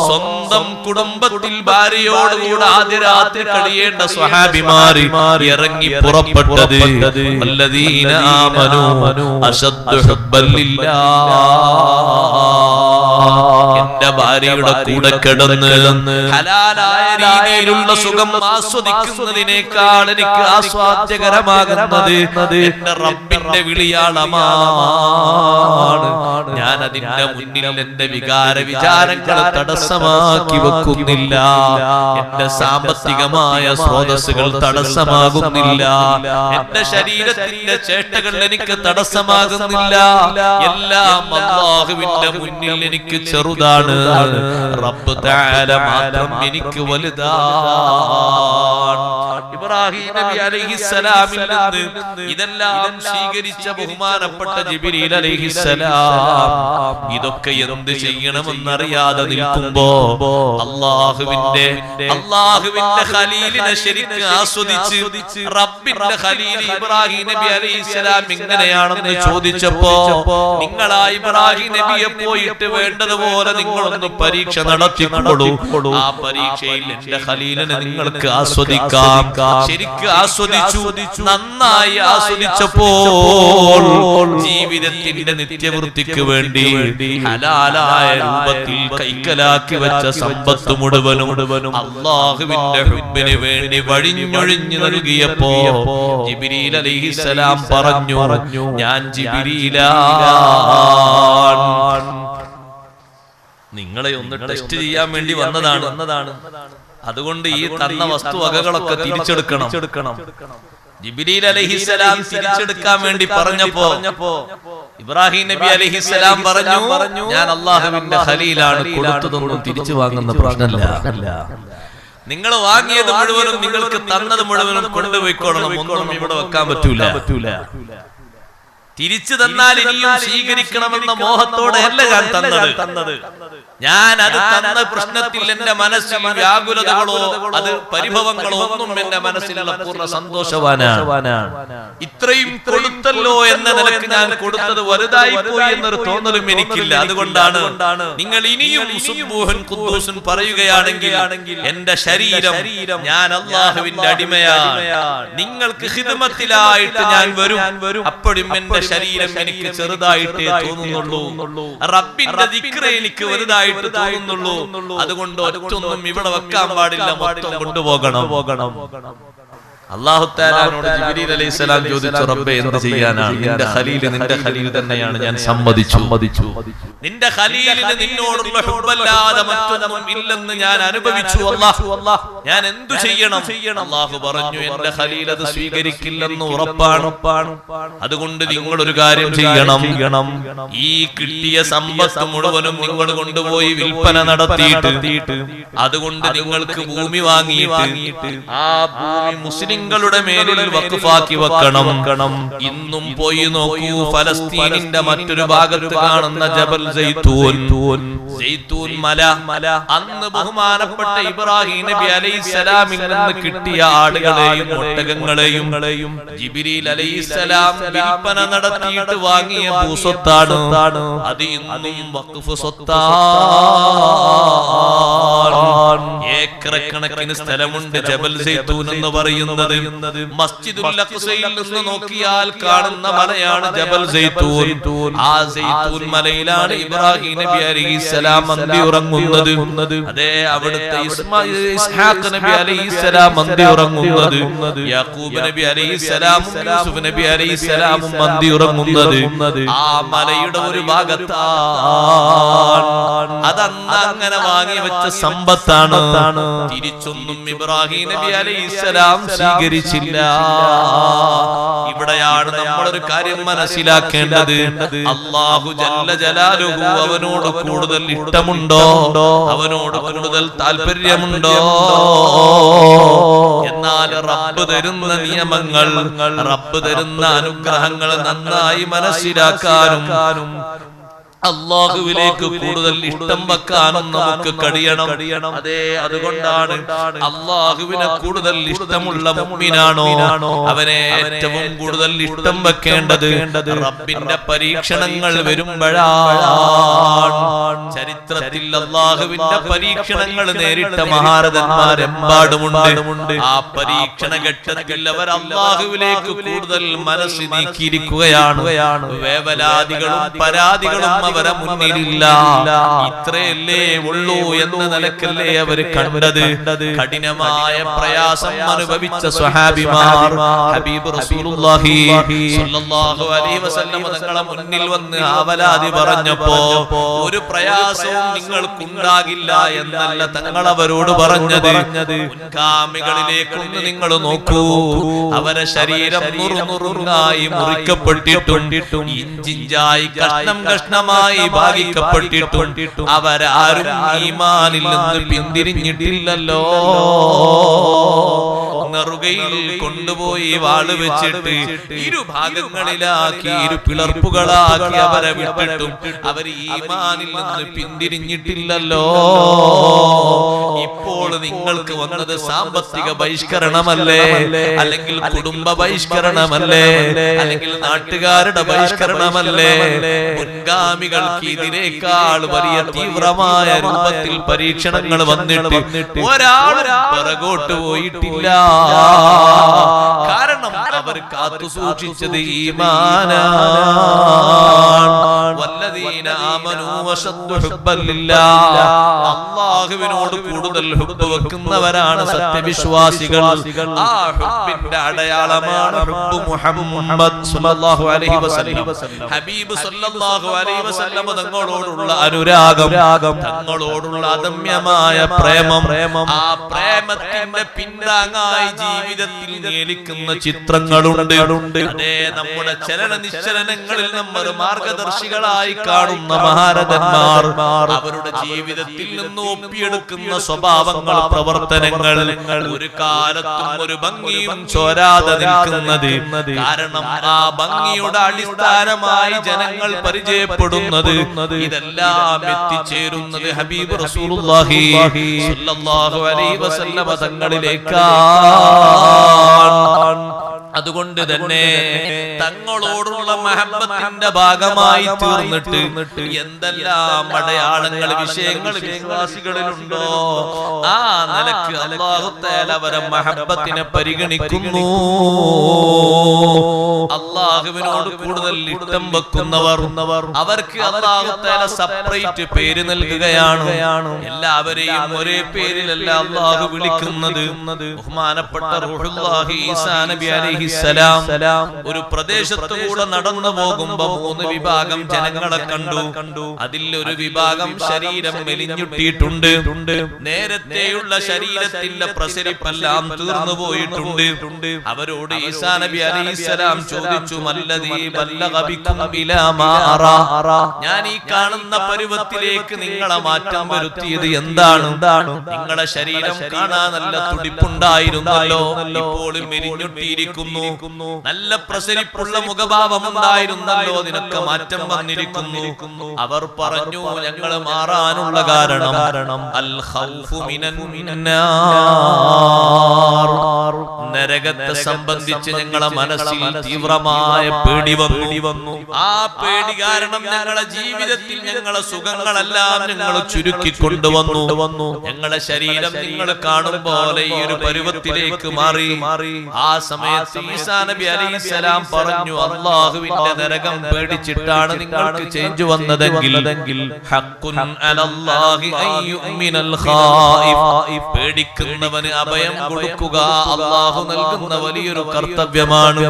സ്വന്തം കുടുംബത്തിൽ ഭാര്യയോടുകൂടെ ആദ്യ രാത്രി കഴിയേണ്ട സ്വഹാബിമാര് ഇറങ്ങി പുറപ്പെട്ടത് വല്ലദീന ആമനൂ അശദ്ദു ഹുബ്ബൻ ലില്ലാഹ്. എന്റെ ഭാര്യയുടെ കൂടെ കിടന്ന് ഹലാലായ രീതിയിലുള്ള സുഖം ആസ്വദിക്കുന്നതിനേക്കാൾ എനിക്ക് ആസ്വാദ്യകരമാകുന്നത് എന്റെ റബ്ബിന്റെ വിളിയാളമാണ്. ഞാൻ അതിന്റെ മുന്നിൽ എന്റെ വിചാരങ്ങളെ തടസ്സമാക്കി വെക്കുന്നില്ല. എന്റെ സാമ്പത്തികമായ സ്രോതസ്സുകൾ തടസ്സമാകുന്നില്ല. എന്റെ ശരീരത്തിന്റെ ചേട്ടകൾ എനിക്ക് തടസ്സമാകുന്നില്ല. എല്ലാം അല്ലാഹുവിന്റെ മുന്നിൽ എനിക്ക് ചെറുതാണ്. റബ്ബ് തആല മാത്രം എനിക്ക് വലുതാണ്. ഇബ്രാഹിം നബി അലൈഹിസ്സലാമിൽ നിന്ന് ഇതെല്ലാം സ്വീകരിച്ച ബഹുമാനപ്പെട്ട ജിബ്രീൽ അലൈഹിസ്സലാം ഇതൊക്കെ എന്ത് ചെയ്യണമെന്നറിയാതെ നിൽക്കുമ്പോ അല്ലാഹുവിന്റെ ഖലീലിനെ ശരിക്കും ആസ്വദിച്ച് റബ്ബിന്റെ ഖലീൽ ഇബ്രാഹിം നബി അലൈഹിസ്സലാം എങ്ങനെയാണെന്ന് ചോദിച്ചപ്പോ, നിങ്ങളാ ഇബ്രാഹിം നബിയെ പോയിട്ട് വേണ്ടതുപോലെ നിങ്ങളൊന്ന് പരീക്ഷ നടത്തിക്കൊള്ളൂ. ആ പരീക്ഷയിൽ എന്റെ ഖലീലിനെ നിങ്ങൾക്ക് ആസ്വദിക്കാം. ശരിക്കും ആസ്വദിച്ചു. നന്നായി ആസ്വദിച്ചപ്പോൾ ജീവിതത്തിന്റെ നിത്യവൃത്തിക്ക് വേണ്ടി ഹലാലായ രൂപത്തിൽ കൈക്കലാക്കി വെച്ച സമ്പത്ത് മുഴുവനും അല്ലാഹുവിന്റെ ഹുബ്ബിന് വേണ്ടി വഴിഞ്ഞൊഴിഞ്ഞു നൽകിയപ്പോ ജിബ്രീൽ അലൈഹിസ്സലാം പറഞ്ഞു, ഞാൻ ജിബ്രീലാണ്. നിങ്ങളെ ഒന്ന് ടെസ്റ്റ് ചെയ്യാൻ വേണ്ടി വന്നതാണ്. അതുകൊണ്ട് ഈ തന്ന വസ്തുവകകളൊക്കെ തിരിച്ചെടുക്കണം. ജിബ്രീൽ അലൈഹിസ്സലാം തിരിച്ചെടുക്കാൻ വേണ്ടി പറഞ്ഞപ്പോ ഇബ്രാഹിം നബി അലൈഹിസ്സലാം പറഞ്ഞു, ഞാൻ അല്ലാഹുവിന്റെ ഖലീലാണ്, കൊടുത്തതൊന്നും തിരിച്ചു വാങ്ങുന്ന പ്രശ്നമല്ല. നിങ്ങൾ വാങ്ങിയത് മുഴുവനും നിങ്ങൾക്ക് തന്നത് മുഴുവനും കൊണ്ടുപോയിക്കോളണം, ഒന്നും ഇവിടെ വെക്കാൻ പറ്റൂല. തിരിച്ചു തന്നാൽ ഇനിയും സ്വീകരിക്കണമെന്ന മോഹത്തോടെ അല്ല ഞാൻ തന്നത്. ഞാൻ അത് തന്ന പ്രശ്നത്തിൽ എന്റെ മനസ്സിൽ വ്യാകുലതകളോ അത് പരിഭവങ്ങളോ ഒന്നും എന്റെ മനസ്സിലുള്ള പൂർണ്ണ സന്തോഷവാനാണ്. ഇത്രയും കൊടുത്തല്ലോ എന്ന നിലക്ക് ഞാൻ കൊടുത്തത് വലുതായി പോയി എന്നൊരു തോന്നലും എനിക്കില്ല. അതുകൊണ്ടാണ് നിങ്ങൾ ഇനിയും സുബ്ബൂഹുൻ ഖുദ്ദൂസുൻ പറയുകയാണെങ്കിൽ എന്റെ ശരീരം ഞാൻ അല്ലാഹുവിന്റെ അടിമയാണ്, നിങ്ങൾക്ക് ഖിദ്മത്തിലായിട്ട് ഞാൻ വരും. അപ്പോഴും എന്റെ ശരീരം എനിക്ക് ചെറുതായിട്ടേ തോന്നുന്നുള്ളൂ, റബ്ബിന്റെ ദിക്ർ എനിക്ക് വലുതായിട്ട് തോന്നുന്നുള്ളൂ. അതുകൊണ്ട് ഒറ്റൊന്നും ഇവിടെ വെക്കാൻ പാടില്ല, മൊത്തം കൊണ്ടുപോകണം. അല്ലാഹു തആലയോട് ജിബ്രീൽ അലൈഹിസ്സലാം ചോദിച്ചു, റബ്ബേ എന്ത് ചെയ്യാനാണ്? നിന്റെ ഖലീൽ തന്നെയാണ്, ഞാൻ സമ്മതിച്ചു. നിന്റെ ഖലീലിന് നിന്നോടുള്ള ഹുബ്ബല്ലാതെ മറ്റൊന്നും ഇല്ലെന്ന് ഞാൻ അനുഭവിച്ചു. അല്ലാഹ് ഞാൻ എന്തു ചെയ്യണം? അല്ലാഹു പറഞ്ഞു, എന്റെ ഖലീൽ അത് സ്വീകരിക്കില്ലെന്ന് ഉറപ്പാണ്. അതുകൊണ്ട് നിങ്ങൾ ഒരു കാര്യം ചെയ്യണം. ഈ കിട്ടിയ സമ്പത്ത് മുഴുവനും നിങ്ങൾ കൊണ്ടുപോയി വിൽപ്പന നടത്തിയിട്ട് അതുകൊണ്ട് നിങ്ങൾക്ക് ഭൂമി വാങ്ങിയിട്ട് ആ ഭൂമി മുസ്ലിങ്ങളുടെ മേലിൽ വഖഫാക്കി വെക്കണം. ഇന്നും പോയി നോക്കൂ, ഫലസ്തീനിന്റെ മറ്റൊരു ഭാഗത്ത് കാണുന്ന ജബൽ സൈത്തൂൻ മല, അന്ന് ബഹുമാനപ്പെട്ട ഇബ്രാഹിം നബി അലൈഹിസ്സലാമിൽ നിന്ന് കിട്ടിയ ആടുകളെയും ഒട്ടകങ്ങളെയും ജിബ്രീൽ അലൈഹിസ്സലാം വിൽപ്പന നടത്തിയിട്ട് വാങ്ങിയ ഭൂസ്വത്താണ്. അത് ഇന്നും വഖഫ് സ്വത്താണ്. ഏക്കറക്കണക്കിന് സ്ഥലമുണ്ട് ജബൽ സൈത്തൂൻ എന്ന് പറയുന്നത്. മസ്ജിദുൽ അഖ്സയിൽ നിന്ന് നോക്കിയാൽ കാണുന്ന മലയാണ് ജബൽ സൈത്തൂൻ. ആ സൈത്തൂൻ മലയിലാണ് ഇബ്രാഹിം നബി അലൈഹിസ്സലാം അന്തി ഉറങ്ങുന്നത്. അതെ, അവിടുത്തെ ഇസ്ഹാഖ് നബി അലൈഹിസ്സലാം അന്തി ഉറങ്ങുന്നത്. യാക്കൂബ് നബി അലൈഹിസ്സലാമും യൂസുഫ് നബി അലൈഹിസ്സലാമും അന്തി ഉറങ്ങുന്നത് ആ മലയുടെ ഒരു ഭാഗത്താണ്. അതന്ന് അങ്ങനെ വാങ്ങി വെച്ച സമ്പത്താണ്. തിരിച്ചൊന്നും ഇബ്രാഹിം നബി അലൈഹിസ്സലാം സ്വീകരിച്ചില്ല. ഇവിടെയാണ് നമ്മളൊരു കാര്യം മനസ്സിലാക്കേണ്ടത്. അല്ലാഹു ജല്ല ജലാലുഹു അവനോട് കൂടുതൽ ഇഷ്ടമുണ്ടോ, അവനോട് കൂടുതൽ താല്പര്യമുണ്ടോ? എന്നാൽ റബ്ബ് തരുന്ന നിയമങ്ങൾ, റബ്ബ് തരുന്ന അനുഗ്രഹങ്ങൾ നന്നായി മനസ്സിലാക്കാനും അല്ലാഹുവിലേക്ക് കൂടുതൽ ഇഷ്ടം വെക്കാനും നമുക്ക് കഴിയണം. അതെ, അതുകൊണ്ടാണ് അല്ലാഹുവിനെ കൂടുതൽ ഇഷ്ടമുള്ള മുഅ്മിനാണോ അവനെ ഏറ്റവും കൂടുതൽ ഇഷ്ടം വെക്കേണ്ടത് റബ്ബിന്റെ പരീക്ഷണങ്ങൾ വരുമ്പോഴാണ്. ചരിത്രത്തിൽ അല്ലാഹുവിന്റെ പരീക്ഷണങ്ങൾ നേരിട്ട മഹാരഥന്മാരെമ്പാടുമുണ്ട്. ആ പരീക്ഷണ ഘട്ടത്തിൽ അവർ അല്ലാഹുവിലേക്ക് കൂടുതൽ മനസ്സ് നീക്കിയിരിക്കുകയാണ്. വേവലാദികളും പരാതികളും അവരെ മുന്നിലില്ല. ഇത്രയല്ലേ ഉള്ളൂ എന്ന നിലക്കല്ലേ അവർ കണ്ടത്. കഠിനമായ പ്രയാസം അനുഭവിച്ച സ്വഹാബിമാർ ഹബീബ് റസൂലുള്ളാഹി സ്വല്ലല്ലാഹു അലൈഹി വസല്ലം തങ്ങളെ മുന്നിൽ വന്ന് ആവലാതി പറഞ്ഞപ്പോ ഒരു പ്രയാസവും നിങ്ങൾക്കുണ്ടാകില്ല എന്നല്ല തങ്ങൾ അവരോട് പറഞ്ഞത്. മുൻഗാമികളിലേക്കൊന്ന് നിങ്ങൾ നോക്കൂ. അവരെ ശരീരം നുറുനുറുങ്ങായി മുറിക്കപ്പെട്ടിട്ടും ഇഞ്ചിഞ്ചായി കഷ്ണം കഷ്ണമായി ഭാഗിക്കപ്പെട്ടിട്ടും അവരാരും ഈമാനിൽ നിന്ന് പിന്തിരിഞ്ഞിട്ടില്ലല്ലോ. നെറുകയിൽ കൊണ്ടുപോയി വാള് വെച്ചിട്ട് ഇരുഭാഗങ്ങളിലാക്കി പിളർപ്പുകളാക്കി അവരെ വിട്ടിട്ടും അവർ ഈമാനിൽ നിന്ന് പിന്തിരിഞ്ഞിട്ടില്ലല്ലോ. ഇപ്പോൾ നിങ്ങൾക്ക് വന്നത് സാമ്പത്തിക ബഹിഷ്കരണമല്ലേ, അല്ലെങ്കിൽ കുടുംബ ബഹിഷ്കരണമല്ലേ, അല്ലെങ്കിൽ നാട്ടുകാരുടെ ബഹിഷ്കരണമല്ലേ? മുൻഗാമികൾക്ക് ഇതിനേക്കാൾ വലിയ തീവ്രമായ രൂപത്തിൽ പരീക്ഷണങ്ങൾ വന്നിട്ട് ഒരാളും പിറകോട്ട് പോയിട്ടില്ല. കാരണം അവർ കാത്തു സൂക്ഷിച്ചത് ഈമാനാണ്. വല്ലദീന ആമനൂ വശദ്ദു ഹുബ്ബൻ ലില്ലാഹ്, അല്ലാഹുവിനോട് കൂടുതൽ കൂടുതൽ ഹുബ്ബ് വെക്കുന്നവരാണ് സത്യവിശ്വാസികൾ. ആ ഹുബ്ബിന്റെ അടയാളമാണ് ഹുബ്ബ് മുഹമ്മദ് സ്വല്ലല്ലാഹു അലൈഹി വസല്ലം. ഹബീബ് സ്വല്ലല്ലാഹു അലൈഹി വസല്ലം തങ്ങളോടുള്ള അനുരാഗം, തങ്ങളോടുള്ള അദമ്യമായ പ്രേമം, ആ പ്രേമത്തിന്റെ പിന്താങ്ങായി ജീവിതത്തിൽ നേലിക്കുന്ന ചിത്രങ്ങളുണ്ട്. അതേ നമ്മുടെ ചലന നിശ്ചലനങ്ങളിൽ നമ്മൾ മാർഗദർശികളായി കാണുന്ന മഹാരഥന്മാർ അവരുടെ ജീവിതത്തിൽ നിന്ന് ഒപ്പിയെടുക്കുന്ന സ്വഭാവങ്ങൾ, പ്രവർത്തനങ്ങൾ ഒരു കാലത്തും ഒരു ഭംഗിയും ചോരാതെ നിൽക്കുന്നത്. കാരണം ആ ഭംഗിയുടെ അടിസ്ഥാനമായി ജനങ്ങൾ പരിചയപ്പെടുന്നത്, ഇതെല്ലാം എത്തിച്ചേരുന്നത് ഹബീബ് റസൂലുള്ളാഹി സ്വല്ലല്ലാഹു അലൈഹി വസല്ലം തങ്ങളിലേക്കാണ്. അതുകൊണ്ട് തന്നെ തങ്ങളോടുള്ള മഹബത്തിന്റെ ഭാഗമായി തീർന്നിട്ട് എന്തെല്ലാം അടയാളങ്ങൾ, വിഷയങ്ങൾ വിശ്വാസികളിലുണ്ടോ ആ നിലക്ക് അല്ലാഹു തആല അവരെ മഹബത്തിനെ പരിഗണിക്കുന്നു. അല്ലാഹുവിനോട് കൂടുതൽ ഇഷ്ടം വെക്കുന്നവർ അവർക്ക് അല്ലാഹു തആല സെപ്പറേറ്റ് പേര് നൽകുകയാണ്. എല്ലാവരെയും ഒരേ പേരിലല്ല അല്ലാഹു വിളിക്കുന്നത്. ബഹുമാനപ്പെട്ട റൂഹുല്ലാഹി ഈസാ നബി അലൈഹി ഒരു പ്രദേശത്തു കൂടെ നടന്നു പോകുമ്പോ 3 വിഭാഗം ജനങ്ങളെ കണ്ടു. അതിൽ ഒരു വിഭാഗം ശരീരം മെലിഞ്ഞുട്ടിയിട്ടുണ്ട്. നേരത്തെയുള്ള ശരീരത്തിന്റെ പ്രസരിപ്പെല്ലാം തീർന്നു പോയിട്ടുണ്ട്. അവരോട് ഈസാ നബി അലൈഹിസ്സലാം ചോദിച്ചു, മല്ലദീ ബല്ലഗ ബികും ഇലാ മാ അറാ, ഞാൻ ഈ കാണുന്ന പരുവത്തിലേക്ക് നിങ്ങളെ മാറ്റം വരുത്തിയത് എന്താണ്? നിങ്ങളുടെ ശരീരം കാണാൻ നല്ല തുടിപ്പുണ്ടായിരുന്നല്ലോ, ഇപ്പോൾ മെലിഞ്ഞുട്ടിയിരിക്കുന്നു. നല്ല പ്രസരിപ്പുള്ള മുഖഭാവം ഉണ്ടായിരുന്നല്ലോ, നിനക്ക് മാറ്റം വന്നിരിക്കുന്നു. അവർ പറഞ്ഞു, ഞങ്ങൾ മാറാനുള്ള കാരണം അൽ ഖൗഫു മിനന്നാർ, നരകത്തെ സംബന്ധിച്ച് ഞങ്ങളെ മനസ്സിൽ തീവ്രമായ പേടി വന്നു. ആ പേടി കാരണം ഞങ്ങളുടെ ജീവിതത്തിൽ ഞങ്ങളെ സുഖങ്ങളെല്ലാം ഞങ്ങൾ ചുരുക്കി കൊണ്ടുവന്നു. ഞങ്ങളുടെ ശരീരം നിങ്ങൾ കാണും പോലെ ഈ ഒരു പരുവത്തിലേക്ക് മാറി. ആ സമയത്ത് ഈസാ നബി അലൈഹിസ്സലാം പറഞ്ഞു, അല്ലാഹുവിന്റെ നരകം പേടിച്ചിട്ടാണ് നിങ്ങൾക്ക് ചേഞ്ച് വന്നതെങ്കിൽ ഹഖ്ഖുൻ അലല്ലാഹി അയ്യുമിനൽ ഖായിഫ്, പേടിക്കുന്നവന് അഭയം കൊടുക്കുക അല്ലാഹു നൽകുന്ന വലിയൊരു കർത്തവ്യമാണ്.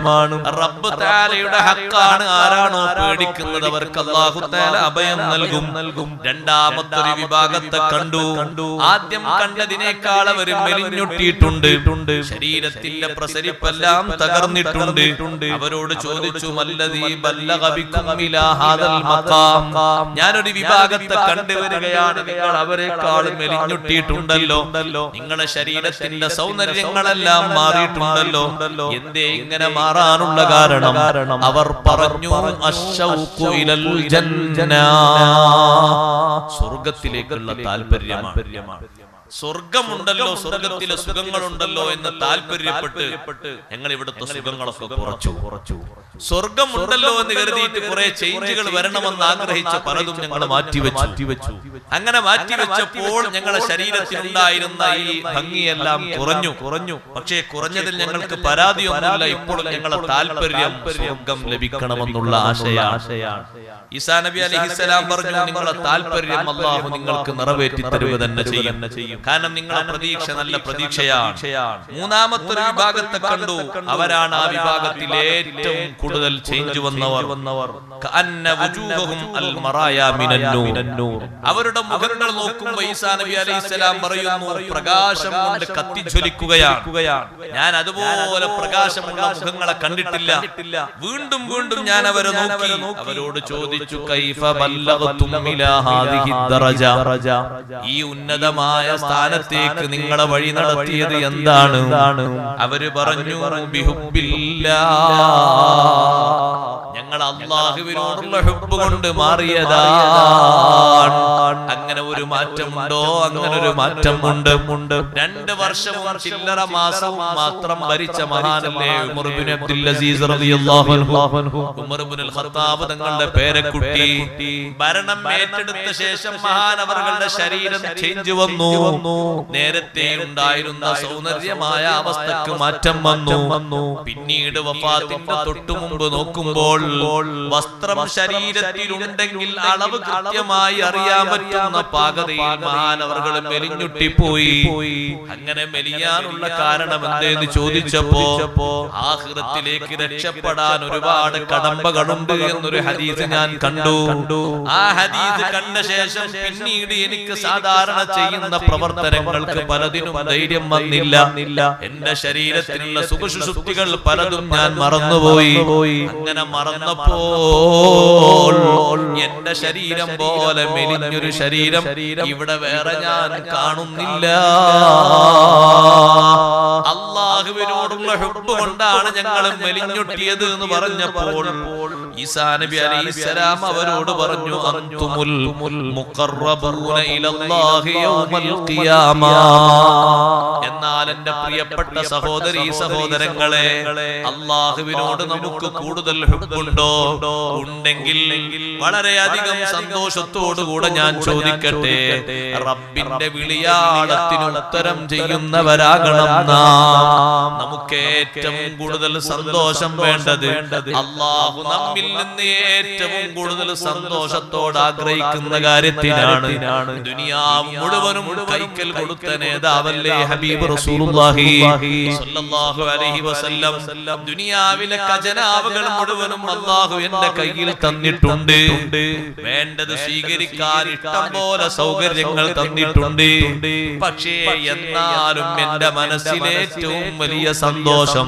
റബ്ബ് തആലയുടെ ഹഖാണ്. ആരാണോ പേടിക്കുന്നത് അവർക്ക് അല്ലാഹു തആല അഭയം നൽകും. രണ്ടാമത്തെ ഒരു വിഭാഗത്തെ കണ്ടു. ആദ്യം കണ്ടതിനേക്കാൾ അവർ മെലിഞ്ഞുട്ടിയിട്ടുണ്ട്. ശരീരത്തിന്റെ പ്രസരിപ്പെല്ലാം തകർന്നിട്ടുണ്ട്. അവരോട് ചോദിച്ചു, മല്ലദീ ബല്ലഗ ബികും ഇലാ ഹാദൽ മഖാം, ഞാനൊരു വിഭാഗത്തെ കണ്ടുവരികയാണ്, നിങ്ങൾ അവരെക്കാൾ മെലിഞ്ഞുട്ടിയിട്ടുണ്ടല്ലോ, നിങ്ങളുടെ ശരീരത്തിന്റെ സൗന്ദര്യങ്ങളെല്ലാം മാറിയിട്ടുണ്ടല്ലോ, എന്തേ ഇങ്ങനെ മാറാനുള്ള കാരണം? അവർ പറഞ്ഞു, അശ്ശൗഖു ഇലൽ ജന്ന, സ്വർഗ്ഗത്തിലേക്കുള്ള താല്പര്യമാണ്. സ്വർഗമുണ്ടല്ലോ, സ്വർഗത്തിലെ സുഖങ്ങളുണ്ടല്ലോ എന്ന് താല്പര്യപ്പെട്ട് ഞങ്ങൾ ഇവിടുത്തെ സുഖങ്ങളൊക്കെ കുറച്ചു. സ്വർഗമുണ്ടല്ലോ എന്ന് കരുതിയിട്ട് കുറെ ചേഞ്ചുകൾ വരണമെന്ന് ആഗ്രഹിച്ച പലതും ഞങ്ങൾ മാറ്റിവെച്ചു. അങ്ങനെ മാറ്റിവെച്ചപ്പോൾ ഞങ്ങളുടെ ശരീരത്തിലുണ്ടായിരുന്ന ഈ ഭംഗിയെല്ലാം കുറഞ്ഞു. പക്ഷേ കുറഞ്ഞതിൽ ഞങ്ങൾക്ക് പരാതിയൊന്നുമില്ല. ഇപ്പോഴും ഞങ്ങളുടെ താല്പര്യം സ്വർഗം ലഭിക്കണമെന്നുള്ള ആശയാണ്. ഈസാ നബി അലൈഹിസ്സലാം പറഞ്ഞു, നിങ്ങളുടെ താല്പര്യം അല്ലാഹു നിങ്ങൾക്ക് നിറവേറ്റി തരുക തന്നെ ചെയ്യും. കാരണം നിങ്ങളുടെ പ്രതീക്ഷ നല്ല പ്രതീക്ഷയാണ്. മൂന്നാമത്തെ ഒരു വിഭാഗത്തെ കണ്ടു. അവരാണ് ആ വിഭാഗത്തിലെ ഏറ്റവും കൂടുതൽ ചേഞ്ച് വന്നവർ. അവരുടെ മുഖങ്ങൾ നോക്കുമ്പോൾ ഈസാ നബി അലൈഹിസ്സലാം പറയുന്നു, പ്രകാശം കൊണ്ട് കത്തിജ്വലിക്കുകയാണ്. ഞാൻ അതുപോലെ പ്രകാശമുള്ള മുഖങ്ങളെ കണ്ടിട്ടില്ല. വീണ്ടും ഞാൻ അവരെ നോക്കി. അവരോട് ചോദിച്ചു, കൈഫ ബല്ലഗതും ഇലാ ഹാദിഹി ദറജ, ഈ ഉന്നതമായ സ്ഥാനത്തേക്ക് നിങ്ങളെ വഴി നടത്തിയത് എന്താണ്? അവര് പറഞ്ഞു, ബിഹുബ്ബില്ലാഹ്, ഞങ്ങൾ അല്ലാഹുവിനോടുള്ള ഹുബ്ബ് കൊണ്ട് മാറിയതാണ്. അങ്ങനെ ഒരു മാറ്റമുണ്ടോ? അങ്ങനെ ഒരു മാറ്റമുണ്ട്. 2 വർഷവും ചില്ലറ മാസവും മാത്രം ഭരിച്ച മഹാനല്ലേ ഉമർ ഇബ്നു അബ്ദുൽ അസീസ് റളിയല്ലാഹു അൻഹു. ഉമർ ഇബ്നുൽ ഖത്താബ് തങ്ങളുടെ പേരക്കുട്ടി ഭരണം ഏറ്റെടുത്ത ശേഷം മഹാനവറുകളുടെ ശരീരം ചേഞ്ച് വന്നു. നേരത്തെ ഉണ്ടായിരുന്ന സൗന്ദര്യമായ അവസ്ഥക്ക് മാറ്റം വന്നു. പിന്നീട് വഫാത്തിന്റെ തൊട്ടു മുമ്പ് നോക്കുമ്പോൾ വസ്ത്രം ശരീരത്തിലുണ്ടെങ്കിൽ അളവ് കൃത്യമായി അറിയാൻ പറ്റുന്ന പാകതയിൽ മഹാനവർകൾ മെലിഞ്ഞുട്ടിപ്പോയി. അങ്ങനെ മെലിയാനുള്ള കാരണം എന്തെന്ന് ചോദിച്ചപ്പോ ആഖിറത്തിലേക്ക് രക്ഷപ്പെടാൻ ഒരുപാട് കടമ്പകളുണ്ട് എന്നൊരു ഹദീസ് ഞാൻ കണ്ടു. ആ ഹദീസ് കണ്ട ശേഷം പിന്നീട് എനിക്ക് സാധാരണ ചെയ്യുന്ന പ്രവർത്തനങ്ങൾക്ക് പലതിനും ധൈര്യം വന്നില്ല. എന്റെ ശരീരത്തിലുള്ള സുഖശുഷ്ടികൾ പലതും ഞാൻ മറന്നുപോയി. അങ്ങനെ മറന്നപ്പോൾ എന്റെ ശരീരം പോലെ മെലിഞ്ഞൊരു ശരീരം ഇവിടെ വേറെ ഞാൻ കാണുന്നില്ല. അല്ലാഹുവിനോടുള്ള ഹുബ്ബ് കൊണ്ടാണ് ഞങ്ങൾ മെലിഞ്ഞൊട്ടിയത് എന്ന് പറഞ്ഞപ്പോൾ ഈസാ നബി അലൈഹിസ്സലാം അവരോട് പറഞ്ഞു, അൻതുമുൽ മുഖറബൂന ഇലല്ലാഹി യൗമൽ ഖിയാമ. എന്നാൽ എന്റെ പ്രിയപ്പെട്ട സഹോദരീ സഹോദരങ്ങളെ, അല്ലാഹുവിനോട് നമുക്ക് കൂടുതൽ ഹുബ്ബുണ്ടോ? ഉണ്ടെങ്കിൽ വളരെയധികം സന്തോഷത്തോടുകൂടെ ഞാൻ ചോദിക്കട്ടെ, റബ്ബിന്റെ വിളിയാളത്തിന് ഉത്തരം ചെയ്യുന്നവരാകണം നാം. നമുക്ക് ഏറ്റവും കൂടുതൽ സന്തോഷം വേണ്ടത് അല്ലാഹു നമ്മിൽ നിന്ന് ഏറ്റവും കൂടുതൽ സന്തോഷത്തോടെ ആഗ്രഹിക്കുന്ന കാര്യത്തിനാണ്. ദുനിയാവ് മുഴുവനും കൈക്കൽ കൊടുത്ത നേതാവല്ലേ ഹബീബ് റസൂലുള്ളാഹി സ്വല്ലല്ലാഹു അലൈഹി വസല്ലം. ദുനിയാവിലെ ഖജനാവുകൾ മുഴുവനും അല്ലാഹു എന്റെ കയ്യിൽ തന്നിട്ടുണ്ട്. വേണ്ടത് സ്വീകരിക്കാൻ ഇഷ്ടം പോലെ സൗകര്യങ്ങൾ തന്നിട്ടുണ്ട്. പക്ഷേ എന്നാലും എന്റെ മനസ്സിലെ ഏറ്റവും വലിയ സന്തോഷം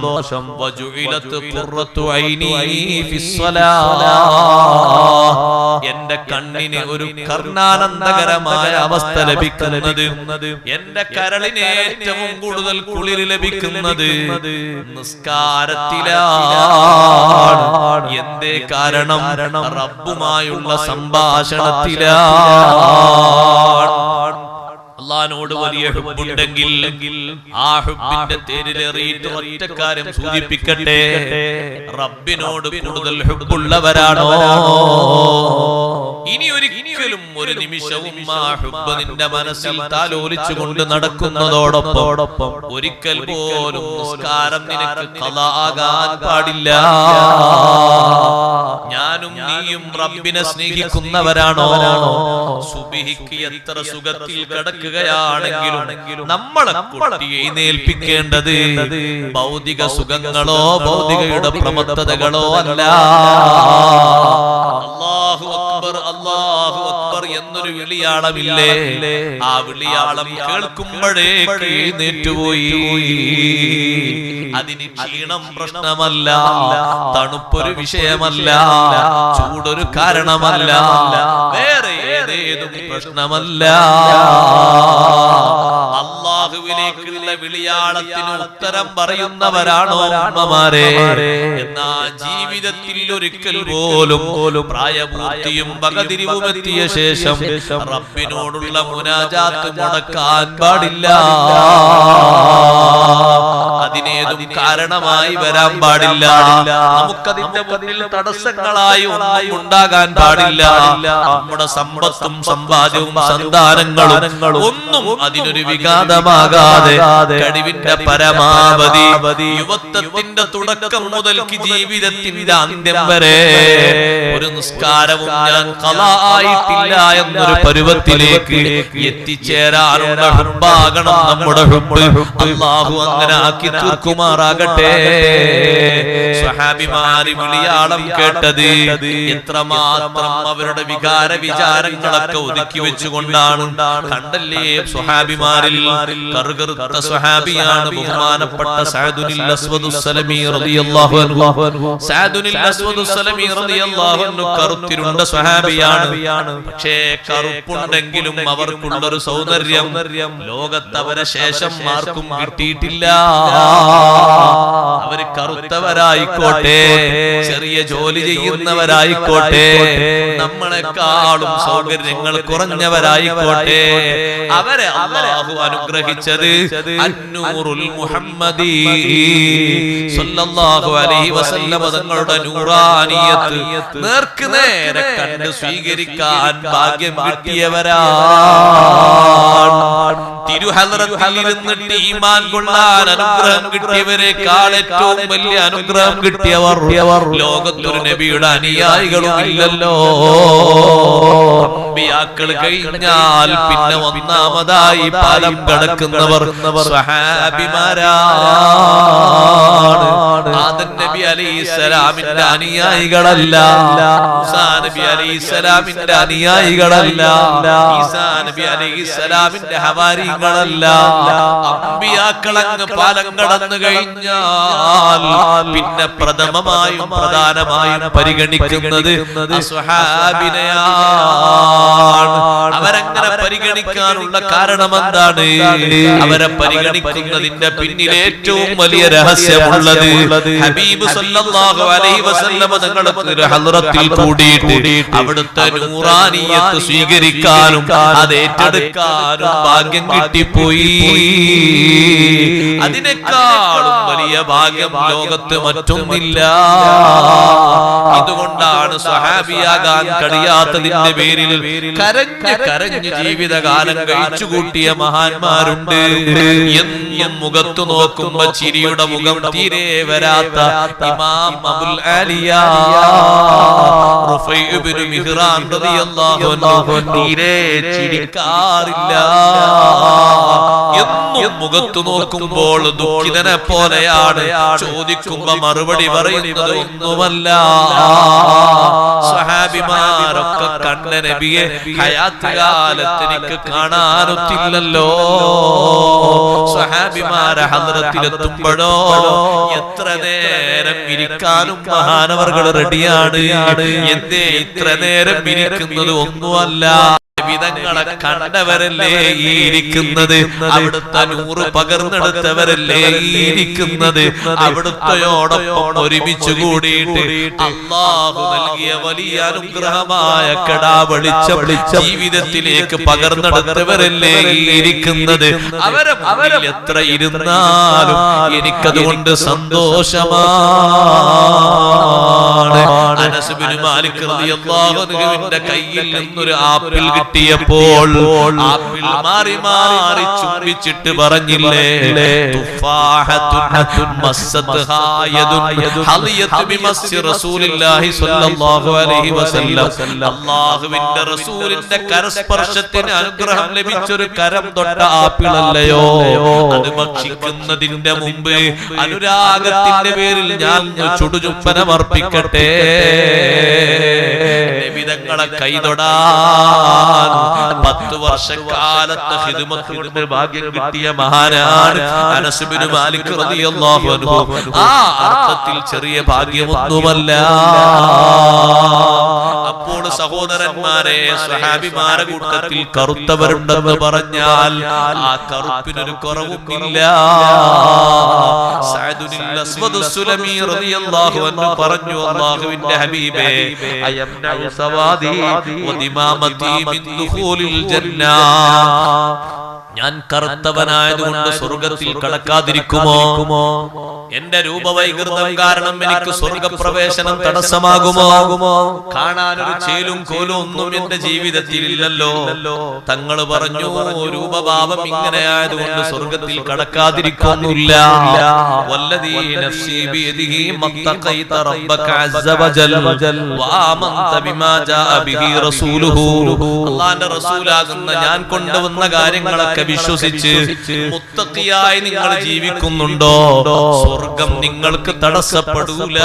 വജുഇലത്ത് ഖുർറത്തു ഐനി ഫിസ്സലാ, എന്റെ കണ്ണിന് ഒരു കർണാനന്ദകരമായ അവസ്ഥ ലഭിക്കുന്നത്, എന്റെ കരളിന് ഏറ്റവും കൂടുതൽ കുളിര് ലഭിക്കുന്നത് നിസ്കാരത്തിലാണ്. എന്തേ കാരണം? റബ്ബുമായുള്ള സംഭാഷണത്തിലാണ്. അല്ലാഹുവിനോട് വലിയ ഹുബ്ബുണ്ടെങ്കിൽ ആ ഹുബ്ബിന്റെ തേരിലേറിയിട്ട് ഒറ്റക്കാര്യം സൂചിപ്പിക്കട്ടെ, റബ്ബിനോട് കൂടുതൽ ഹുബ്ബുള്ളവരാണോ? ഇനി ഒരിക്കലും ഒരു നിമിഷവും ആ ഹുബ്ബ് നിന്റെ മനസ്സിൽ താലോലിച്ചുകൊണ്ട് നടക്കുന്നതോടൊപ്പം ഒരിക്കൽ പോലും നിസ്കാരം നിനക്ക് ഖളാ ആകാൻ പാടില്ല. ഞാനും നീയും റബ്ബിനെ സ്നേഹിക്കുന്നവരാണോ? സുബ്ഹിക്ക് എത്ര സുഖത്തിൽ കിടക്കുകയാണെങ്കിലും നമ്മളെ കുട്ടി എഴുന്നേൽപ്പിക്കേണ്ടത് ഭൗതിക സുഖങ്ങളോ ഭൗതികയുടെ പ്രമത്തതകളോ അല്ല. അല്ലാഹു അക്ബർ, അല്ലാഹു അക്ബർ എന്നൊരു വിളിയാളമില്ലേ? ആ വിളിയാളം കേൾക്കുമ്പോഴേക്ക് എഴുന്നേറ്റുപോയി. അതിന് ക്ഷീണം പ്രശ്നമല്ല, തണുപ്പൊരു വിഷയമല്ല, ചൂടൊരു കാരണമല്ല, വേറെ ഏതേതും പ്രശ്നമല്ല. അല്ലാഹുവിലേക്കുള്ള വിളിയാളത്തിന് ഉത്തരം പറയുന്നവരാണോ ഉമ്മമാരെ? എന്നാ ജീവിതത്തിൽ ഒരിക്കൽ പോലും പ്രായപൂർത്തിയും വകതിരിവും എത്തിയ ശേഷം റബ്ബിനോടുള്ള മുനാജാത്ത് മുടക്കാൻ പാടില്ല. അതിനേതും കാരണമായി വരാൻ പാടില്ല. നമുക്കതിന്റെ മുന്നിൽ തടസ്സങ്ങളായി ഒന്നും ഉണ്ടാകാൻ പാടില്ല. നമ്മുടെ സമ്പത്തും സമ്പാദ്യവും സന്താനങ്ങളും ഒന്നും അതിനൊരു വിഘാതമാകാതെ കഴിവിന്റെ പരമാവധി യുവത്വത്തിന്റെ തുടക്കം മുതൽക്ക് ജീവിതത്തിന്റെ അന്ത്യം വരെ ഒരു നിസ്കാരവും ഞാൻ ഖളാ ആയിട്ടില്ല എന്നൊരു പരുവത്തിലേക്ക് എത്തിച്ചേരാനുള്ള ഹുബ്ബാകണം നമ്മുടെ ഹുബ്ബ്. അല്ലാഹു അങ്ങനെ ആക്കി തീർക്കുമാറാകട്ടെ. സ്വഹാബിമാരി വിളിയാളം കേട്ടത് എത്രമാത്രം അവരുടെ വികാര വിചാരങ്ങളൊക്കെ ഒതുക്കി വെച്ചുകൊണ്ടാണ്. കണ്ടല്ലേ, സ്വഹാബിമാരിൽ കറുകറുത്ത സ്വഹാബിയാണ് ബഹുമാനപ്പെട്ട സഅദുൽ അസ്വദുസ് സലമി റളിയല്ലാഹു അൻഹു. സഅദുൽ അസ്വദുസ് സലമി റളിയല്ലാഹു അൻഹു കറുത്തിരുണ്ട സ്വഹാബിയാണ്. പക്ഷേ കറുപ്പുണ്ടെങ്കിലും അവർക്കുള്ളൊരു സൗന്ദര്യം ലോകത്ത് അവരെ ശേഷം ആർക്കും കിട്ടിയിട്ടില്ല. അവര് കറുത്തവരായിക്കോട്ടെ, ചെറിയ ജോലി ചെയ്യുന്നവരായിക്കോട്ടെ, നമ്മളെക്കാളും സൗകര്യങ്ങൾ കുറഞ്ഞവരായിക്കോട്ടെ, അവരെ അല്ലാഹു അനുഗ്രഹിച്ചത് അന്നൂറുൽ മുഹമ്മദി സ്വല്ലല്ലാഹു അലൈഹി വസല്ലം തങ്ങളുടെ നൂറാനിയത്ത് നേർക്ക് നേരെ കണ്ട് സ്വീകരിക്കാൻ ഭാഗ്യം കിട്ടിയവരാണ്. തിരു തിരുഹദ്റത്തിൽ ഇരുന്നിട്ട് ഈമാൻ കൊള്ളാൻ അനുഗ്രഹം കിട്ടിയവരെക്കാൾ ഏറ്റവും വലിയ അനുഗ്രഹം കിട്ടിയവർ ലോകത്തൊരു നബിയുടെ അനുയായികളും ഇല്ലല്ലോ. അമ്പിയാക്കൾ കഴിഞ്ഞാൽ പിന്നെ ഒന്നാമതായി പാലം കടക്കുന്നവർ സ്വഹാബിമാരാണ്. ആദം നബി അലൈഹിസ്സലാമിന്റെ അനുയായികളല്ല, മൂസാ നബി അലൈഹിസ്സലാമിന്റെ അനുയായികളല്ല, ഈസാ നബി അലൈഹിസ്സലാമിന്റെ ഹവാരികളല്ല. അമ്പിയാക്കൾ അങ്ങ് പാലം കടന്നു കഴിഞ്ഞാൽ പിന്നെ പ്രഥമമായും പ്രധാനമായും പരിഗണിക്കുന്നത് സ്വഹാബിനെയാണ്. അവരങ്ങനെ പരിഗണിക്കാനുള്ള കാരണം എന്താണ്? അവരെ പരിഗണിക്കുന്നതിന്റെ പിന്നിൽ ഏറ്റവും വലിയ രഹസ്യമുള്ളത് ഹബീബ് സല്ലല്ലാഹു അലൈഹി വസല്ലം തങ്ങളുടെ ഹദ്റത്തിൽ കൂടിയിട്ട് അവിടുത്തെ നൂറാനിയത്ത് സ്വീകരിക്കാനും അത് ഏറ്റെടുക്കാനും ഭാഗ്യം കിട്ടിപ്പോയി. അതിനേക്കാളും വലിയ ഭാഗ്യം ലോകത്ത് മറ്റൊന്നില്ല. ഇതുകൊണ്ടാണ് സ്വഹാബിയാകാൻ കഴിയാത്തതിന്റെ പേരിൽ കരഞ്ഞ് കരഞ്ഞ് ജീവിതകാലം കഴിച്ചുകൂട്ടിയ മഹാന്മാരുണ്ട്. എന്നും മുഖത്തു നോക്കുമ്പോ ചിരിയുടെ മുഖം തീരെ വരാത്ത ഇമാം അബുൽ ആലിയ റുഫൈ ഇബ്നു മിഹ്റാൻ റളിയല്ലാഹു അൻഹു തീരെ ചിരിക്കാറില്ല. എന്നും മുഖത്തു നോക്കുമ്പോൾ ദുഃഖിതനെ പോലെയാണ്. ചോദിക്കുമ്പോ മറുപടി പറയുന്നത് ഒന്നുമല്ല. സ്വഹാബിമാരൊക്കെ കണ്ട നബിയെ ഹയാത്ത് കാലത്ത് എനിക്ക് കാണാനൊത്തില്ലല്ലോ. സ്വഹാബിമാരെ ഹദ്റത്തിലെത്തുമ്പോഴോ എത്ര നേരം ഇരിക്കാനും മഹാനവർകൾ റെഡിയാണ്. എന്തേ ഇത്ര നേരം ഇരിക്കുന്നത്? ഒന്നുമല്ല, വിധങ്ങളെ കണ്ടവരല്ലേ ഈ ഇരിക്കുന്നത്, അവിടുത്തെ നൂറ് പകർന്നെടുത്തവരല്ലേ ഈ ഇരിക്കുന്നത്, അവിടുത്തെയോടൊപ്പം ഒരുമിച്ച് കൂടിയിട്ട് അല്ലാഹു നൽകിയ വലിയ അനുഗ്രഹമായ കടാ വെളിച്ചം ജീവിതത്തിലേക്ക് പകർന്നെടുത്തവരല്ലേ ഈ ഇരിക്കുന്നത്. അവരെ എത്ര ഇരുന്നാലും എനിക്കതുകൊണ്ട് സന്തോഷമാണ്. അനസ് ബിൻ മാലിക് റളിയല്ലാഹു അൻഹുവിന്റെ കയ്യിൽ നിന്നൊരു ആപ്പിൾ കിട്ടിയപ്പോൾ ആപ്പിൾ മാറി മാറി ചുംബിച്ചിട്ട് പറഞ്ഞില്ലേ, തുഫാഹത്തുൻ മസ്സത്ഹാ യദുൻ ഹളിയതു ബിമസ്സി റസൂലില്ലാഹി സ്വല്ലല്ലാഹു അലൈഹി വസല്ലം. അല്ലാഹുവിന്റെ റസൂലിന്റെ കരസ്പർശത്തിന് അനുഗ്രഹം ലഭിച്ചൊരു കരം തൊട്ട ആപ്പിളല്ലയോ? അത് ഭക്ഷിക്കുന്നതിന്റെ മുമ്പ് അനുരാഗത്തിന്റെ പേരിൽ ഞാൻ ചുടുചുംബനം അർപ്പിക്കട്ടെ. നബിതങ്ങളെ കൈതൊടാൻ 10 വർഷക്കാലത്തെ ഖിദ്മത്ത് കൊണ്ട് ഭാഗ്യം കിട്ടിയ മഹാനാണ് അനസ് ബിൻ മാലിക് റളിയല്ലാഹു അൻഹു. ആ അർത്ഥത്തിൽ ചെറിയ ഭാഗ്യമൊന്നുമല്ല. അപ്പോൾ സഹോദരന്മാരെ, സ്വഹാബിമാരെ കൂട്ടത്തിൽ കറുത്തവരുണ്ടെന്ന് പറഞ്ഞാൽ ആ കറുപ്പിനൊരു കുറവുമില്ല. സഅദുൽ അസ്വദ് സുലമി റളിയല്ലാഹു അൻഹു പറഞ്ഞു, അല്ലാഹുവിന്റെ ഹബീബേ, അയംനഉ സവാദി വദിമാമതി മിൻ ദുഖൂലിൽ ജന്ന. ഞാൻ കറുത്തവനായതുകൊണ്ട് സ്വർഗത്തിൽ കടക്കാതിരിക്കുമോ? എന്റെ രൂപവൈകൃതം കാരണം എനിക്ക് സ്വർഗപ്രവേശനം തടസ്സമാകുമോ? കാണാനൊരു ചേലും കോലും ഒന്നും എന്റെ ജീവിതത്തിൽ ഇല്ലല്ലോ. തങ്ങൾ പറഞ്ഞു, രൂപഭാവം ഇങ്ങനെയായതുകൊണ്ട് സ്വർഗത്തിൽ കടക്കാതിരിക്കുന്നില്ല. വല്ലദീ നഫ്സി ബിയദിഹി മത്തഖൈത റബ്ബക അസ്സ വജൽ വആമന്ത ബിമാ ജാഅ ബിഹി റസൂലുഹു. അല്ലാഹുവിന്റെ റസൂലാകുന്ന ഞാൻ കൊണ്ടുവന്ന കാര്യങ്ങളൊക്കെ വിശ്വസിച്ച് മുത്തഖിയായി നിങ്ങൾ ജീവിക്കുന്നുണ്ടോ? സ്വർഗം നിങ്ങൾക്ക് തടസ്സപ്പെടൂല.